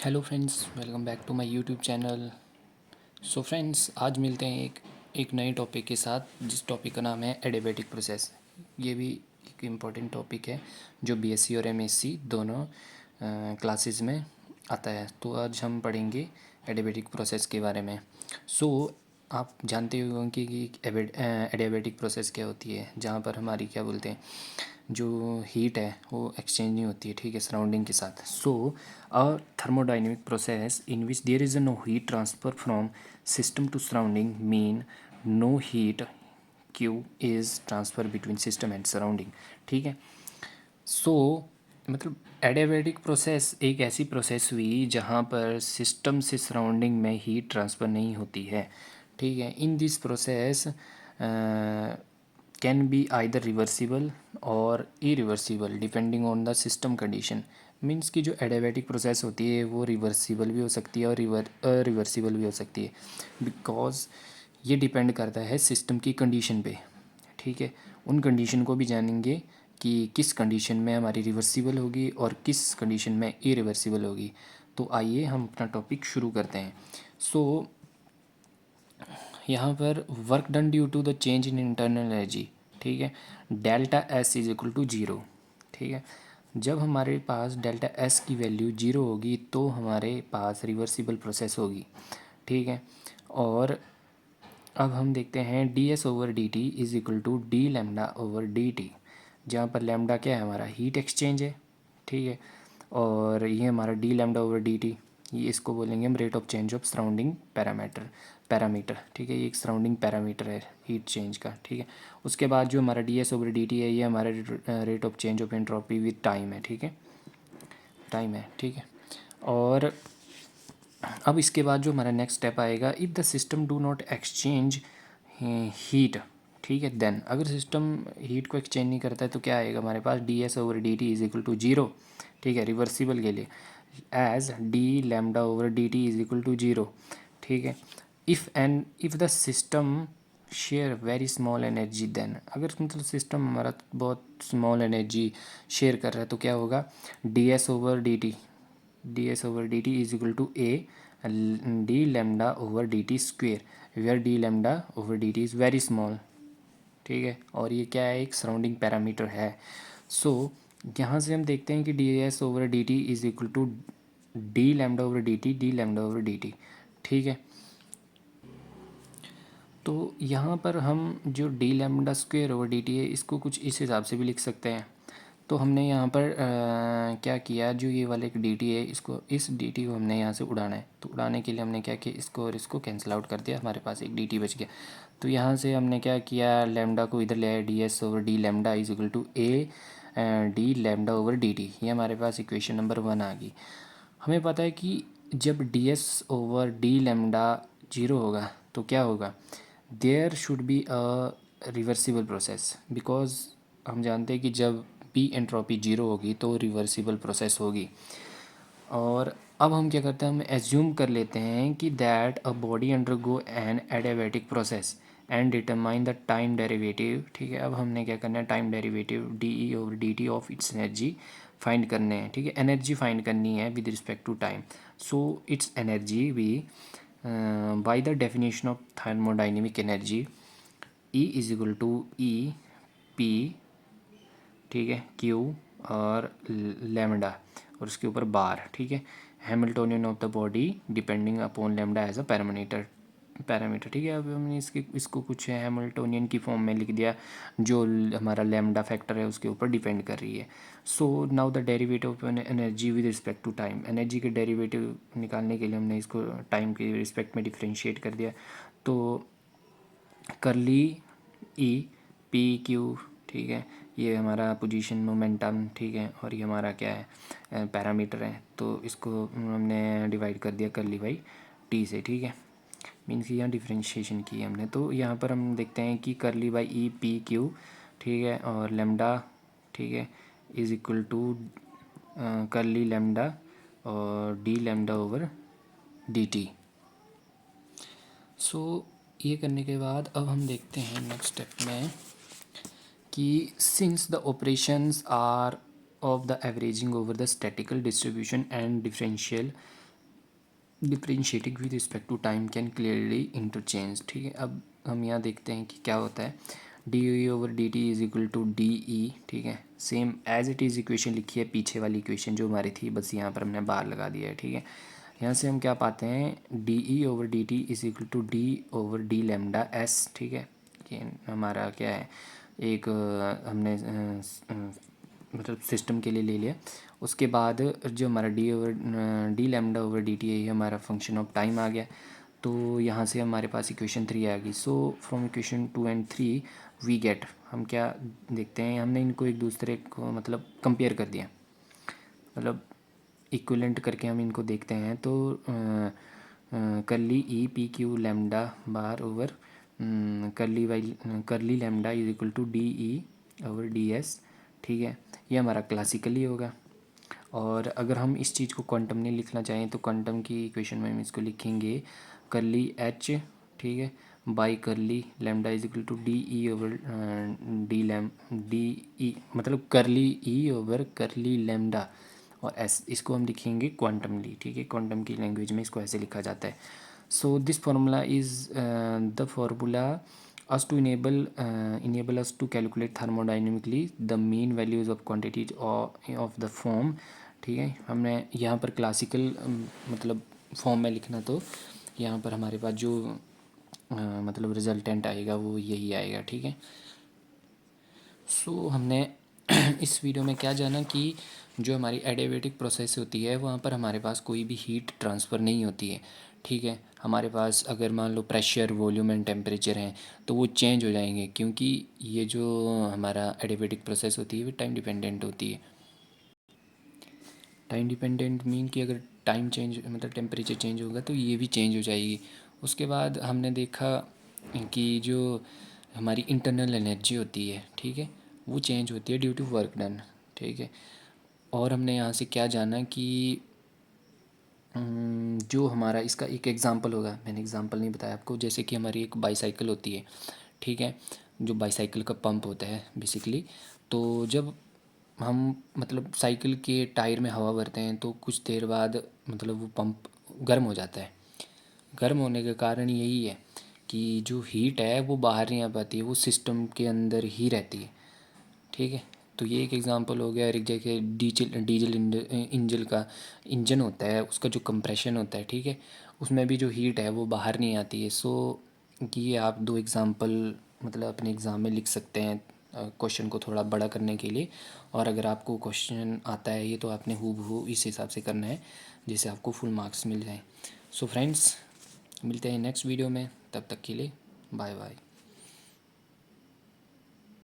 Hello friends, welcome back to my YouTube channel. So friends, आज मिलते हैं एक नए टॉपिक के साथ, जिस टॉपिक का नाम है एडियाबेटिक प्रोसेस। ये भी एक इम्पॉर्टेंट टॉपिक है जो बीएससी और एमएससी दोनों क्लासेस में आता है। तो आज हम पढ़ेंगे एडियाबेटिक प्रोसेस के बारे में। सो आप जानते होंगे कि एडियाबेटिक प्रोसेस क्या होती है, जहाँ पर हमारी क्या बोलते हैं, जो हीट है वो एक्सचेंज नहीं होती है, ठीक है, सराउंडिंग के साथ। So a thermodynamic process in which there is no heat transfer from system to surrounding mean no heat Q is transfer between system and surrounding, ठीक है। सो मतलब एडियाबेटिक प्रोसेस एक ऐसी प्रोसेस हुई जहाँ पर सिस्टम से सराउंडिंग में हीट ट्रांसफ़र नहीं होती है, ठीक है। In this process can be either reversible और irreversible depending on the system condition. Means कि जो एडियाबेटिक प्रोसेस होती है वो रिवर्सिबल भी हो सकती है और रिवर्सिबल भी हो सकती है, बिकॉज ये डिपेंड करता है सिस्टम की कंडीशन पे, ठीक है। उन कंडीशन को भी जानेंगे कि किस कंडीशन में हमारी रिवर्सिबल होगी और किस कंडीशन में इरिवर्सिबल होगी। तो आइए हम अपना टॉपिक शुरू करते हैं। सो यहाँ पर work done due to the change in internal energy, ठीक है, delta S is equal to zero, ठीक है। जब हमारे पास डेल्टा एस की वैल्यू ज़ीरो होगी तो हमारे पास रिवर्सिबल प्रोसेस होगी, ठीक है। और अब हम देखते हैं D S over D T is equal to D lambda over D T, जहाँ पर लेमडा क्या है, हमारा हीट एक्सचेंज है, ठीक है। और ये हमारा D lambda over D T, ये इसको बोलेंगे हम rate of change of surrounding parameter, ठीक है। ये एक सराउंडिंग पैरामीटर है हीट चेंज का, ठीक है। उसके बाद जो हमारा D S over D T है, ये हमारा rate of change of entropy with time है, ठीक है, टाइम है, ठीक है। और अब इसके बाद जो हमारा नेक्स्ट स्टेप आएगा, if the system do not exchange heat, ठीक है, देन अगर सिस्टम हीट को एक्सचेंज नहीं करता है तो क्या आएगा हमारे पास, D S over D T is equal to zero, ठीक है, रिवर्सिबल के लिए, as D lambda over D T is equal to zero, ठीक है। If the system share very small energy, then अगर मतलब सिस्टम हमारा बहुत स्मॉल एनर्जी शेयर कर रहा है तो क्या होगा, D S over D T, D S over D T is equal to A D lambda over D T square, where D lambda over D T is very small, ठीक है। और ये क्या है, एक सराउंडिंग पैरामीटर है। सो यहाँ से हम देखते हैं कि D S over D T is equal to D lambda over D T, D lambda over D T, ठीक है। तो यहाँ पर हम जो D lambda square over D T है, इसको कुछ इस हिसाब से भी लिख सकते हैं। तो हमने यहाँ पर क्या किया, जो ये वाला एक डी टी है, इसको इस डी टी को हमने यहाँ से उड़ाना है। तो उड़ाने के लिए हमने क्या किया, इसको और इसको कैंसिल आउट कर दिया, हमारे पास एक डी टी बच गया। तो यहाँ से हमने क्या किया, लेमडा को इधर ले आया, D S over D lambda is equal to A D lambda over D T, ये हमारे पास इक्वेशन नंबर 1 आ गई। हमें पता है कि जब D S over D lambda zero होगा तो क्या होगा, there should be a reversible process, because हम जानते हैं कि जब पी एंट्रोपी जीरो होगी तो रिवर्सिबल प्रोसेस होगी। और अब हम क्या करते हैं, हम एज्यूम कर लेते हैं कि that a body undergo an adiabatic process and determine the time derivative, ठीक है। अब हमने क्या करना है, time derivative D E over D T of its energy find करने हैं, ठीक है, एनर्जी फाइंड करनी है with respect to time. So its energy भी by the definition of thermodynamic energy, E is equal to E P, ठीक है, Q और लेमडा और उसके ऊपर बार, ठीक है, Hamiltonian of the body depending upon lambda as a parameter, ठीक है। अब हमने इसको कुछ हैमिल्टोनियन की फॉर्म में लिख दिया, जो हमारा लेमडा फैक्टर है उसके ऊपर डिपेंड कर रही है। So now the derivative of energy with respect to time, energy के डेरिवेटिव निकालने के लिए हमने इसको टाइम के रिस्पेक्ट में डिफ्रेंशिएट कर दिया। तो करली ई पी क्यू, ठीक है, ये हमारा पोजीशन मोमेंटम, ठीक है, और ये हमारा क्या है, पैरामीटर है। तो इसको हमने डिवाइड कर दिया करली बाई टी से, ठीक है, मीन्स यहाँ डिफ्रेंशिएशन की हमने। तो यहाँ पर हम देखते हैं कि करली बाई ई पी क्यू, ठीक है, और लेमडा, ठीक है, is equal to curly lambda और D lambda over D T. So ये करने के बाद अब हम देखते हैं नेक्स्ट स्टेप में कि since the operations are of the averaging over the statical distribution and differential differentiating with respect to time can clearly interchange. ठीक है, अब हम यहाँ देखते हैं कि क्या होता है। D E over D T is equal to D E. ठीक है, same as it is equation लिखी है, पीछे वाली इक्वेशन जो हमारी थी बस यहाँ पर हमने बार लगा दिया है। ठीक है, यहाँ से हम क्या पाते हैं, D E over D T is equal to D over D lambda S. ठीक है, ये हमारा क्या है, एक हमने मतलब सिस्टम के लिए ले लिया। उसके बाद जो हमारा D lambda over D T है, ये हमारा फंक्शन ऑफ टाइम आ गया। तो यहाँ से हमारे पास इक्वेशन 3 आ गई। So from equation 2 and 3 we get, हम क्या देखते हैं, हमने इनको एक दूसरे को मतलब कंपेयर कर दिया, मतलब इक्विवेलेंट करके हम इनको देखते हैं। तो curly E P Q lambda bar over curly lambda is equal to D E over D S. ठीक है, ये हमारा क्लासिकली होगा। और अगर हम इस चीज़ को क्वांटम में लिखना चाहें तो क्वांटम की इक्वेशन में हम इसको लिखेंगे करली एच, ठीक है, by curly lambda is equal to D E over D E, मतलब curly E over curly lambda और एस, इसको हम लिखेंगे क्वांटमली। ठीक है, क्वांटम की लैंग्वेज में इसको ऐसे लिखा जाता है। So this formula is the formula us to enable us to calculate thermodynamically the mean values of quantities of the form। ठीक है, हमने यहाँ पर क्लासिकल मतलब फॉर्म में लिखना, तो यहाँ पर हमारे पास जो मतलब रिजल्टेंट आएगा वो यही आएगा। ठीक है, सो हमने इस वीडियो में क्या जाना कि जो हमारी एडियाबेटिक प्रोसेस होती है वहाँ पर हमारे पास कोई भी हीट ट्रांसफ़र नहीं होती है। ठीक है, हमारे पास अगर मान low pressure, volume and temperature हैं तो वो चेंज हो जाएंगे, क्योंकि ये जो हमारा एडियाबेटिक प्रोसेस होती है वो टाइम डिपेंडेंट होती है। टाइम डिपेंडेंट मीन कि अगर टाइम चेंज मतलब टेम्परेचर चेंज होगा तो ये भी चेंज हो जाएगी। उसके बाद हमने देखा कि जो हमारी इंटरनल एनर्जी होती है, ठीक है, वो चेंज होती है ड्यू टू वर्क डन। ठीक है, और हमने यहाँ से क्या जाना कि जो हमारा इसका एक एग्ज़ाम्पल होगा, मैंने एग्ज़ाम्पल नहीं बताया आपको, जैसे कि हमारी एक बाईसाइकिल होती है। ठीक है, जो बाईसाइकिल का पंप होता है बेसिकली, तो जब हम मतलब साइकिल के टायर में हवा भरते हैं तो कुछ देर बाद मतलब वो पंप गर्म हो जाता है। गर्म होने का कारण यही है कि जो हीट है वो बाहर नहीं आ पाती है, वो सिस्टम के अंदर ही रहती है। ठीक है, तो ये एक एग्जांपल हो गया। और एक जगह डीजल डीजल इंजन का इंजन होता है, उसका जो कंप्रेशन होता है, ठीक है, उसमें भी जो हीट है वो बाहर नहीं आती है। सो ये आप दो एग्जांपल मतलब अपने एग्ज़ाम में लिख सकते हैं क्वेश्चन को थोड़ा बड़ा करने के लिए। और अगर आपको क्वेश्चन आता है ये तो आपने हूबहू इस हिसाब से करना है जिससे आपको फुल मार्क्स मिल जाएं। सो फ्रेंड्स, मिलते हैं नेक्स्ट वीडियो में, तब तक के लिए बाय बाय।